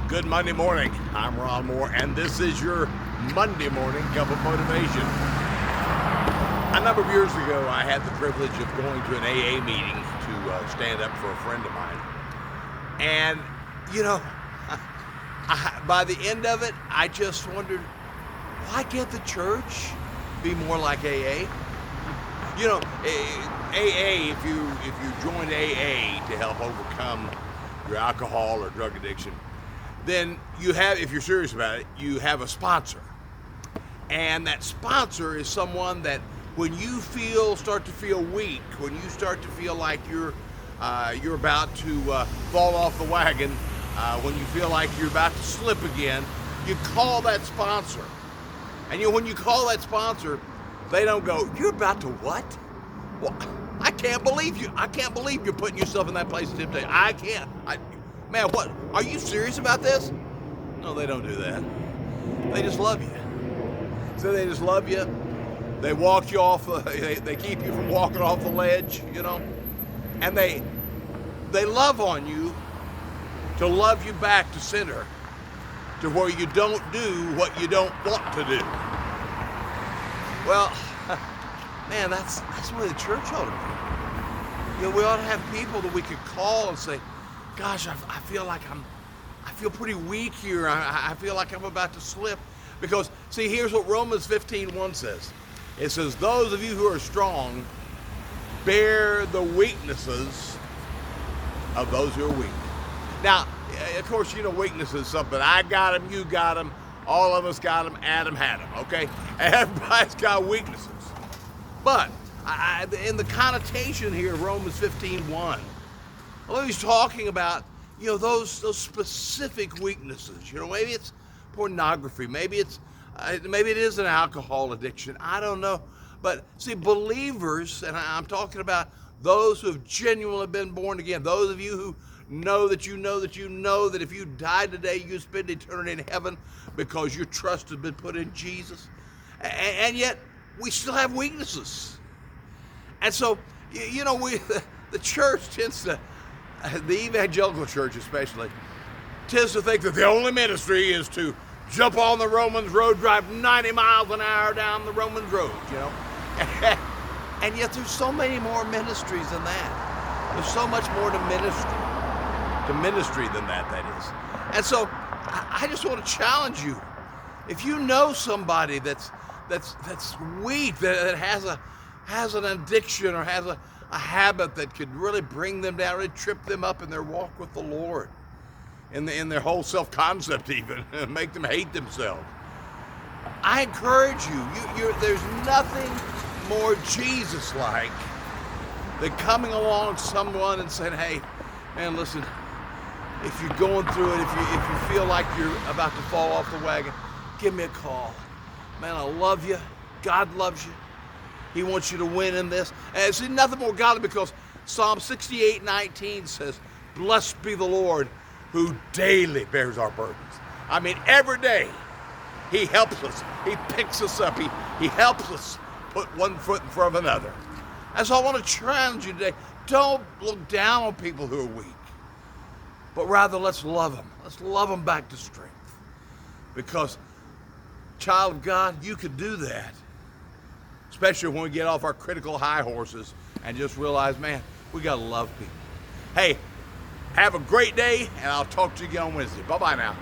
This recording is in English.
Good Monday morning. I'm Ron Moore, and this is your Monday morning cup of motivation. A number of years ago, I had the privilege of going to an AA meeting to stand up for a friend of mine. And, by the end of it, I just wondered, why can't the church be more like AA? AA, if you join AA to help overcome your alcohol or drug addiction, then you have, if you're serious about it, you have a sponsor. And that sponsor is someone that when you start to feel weak, when you start to feel like you're about to fall off the wagon, when you feel like you're about to slip again, you call that sponsor. And when you call that sponsor, they don't go, "You're about to what? Well, I can't believe you. I can't believe you're putting yourself in that place of temptation. I can't. Man, what? Are you serious about this?" No, they don't do that. They just love you. So they just love you. They walk you off. They keep you from walking off the ledge, and they love on you to love you back to center, to where you don't do what you don't want to do. Well, man, that's the way the church ought to be. We ought to have people that we could call and say, "Gosh, I feel like I feel pretty weak here. I feel like I'm about to slip." Because, see, here's what Romans 15:1 says. It says, "Those of you who are strong, bear the weaknesses of those who are weak." Now, of course, weakness is something. I got them, you got them, all of us got them, Adam had them, okay? Everybody's got weaknesses. But in the connotation here of Romans 15:1, although he's talking about, those specific weaknesses. Maybe it's pornography, maybe it is an alcohol addiction. I don't know. But see, believers, and I'm talking about those who have genuinely been born again, those of you who know that if you died today, you spend eternity in heaven because your trust has been put in Jesus. And yet, we still have weaknesses. And so, the church tends to, the evangelical church especially, tends to think that the only ministry is to jump on the Romans road, drive 90 miles an hour down the Romans road, And yet there's so many more ministries than that. There's so much more to ministry than that is. And so I just want to challenge you. If you know somebody that's weak, that has an addiction or has a habit that could really bring them down, really trip them up in their walk with the Lord, in their whole self-concept even, make them hate themselves, I encourage you, there's nothing more Jesus-like than coming along someone and saying, "Hey, man, listen, if you're going through it, if you feel like you're about to fall off the wagon, give me a call. Man, I love you. God loves you. He wants you to win in this." And it's nothing more godly, because Psalm 68:19 says, "Blessed be the Lord who daily bears our burdens." I mean, every day he helps us. He picks us up. He helps us put one foot in front of another. And so I want to challenge you today. Don't look down on people who are weak, but rather let's love them. Let's love them back to strength. Because, child of God, you can do that. Especially when we get off our critical high horses and just realize, man, we got to love people. Hey, have a great day, and I'll talk to you again on Wednesday. Bye-bye now.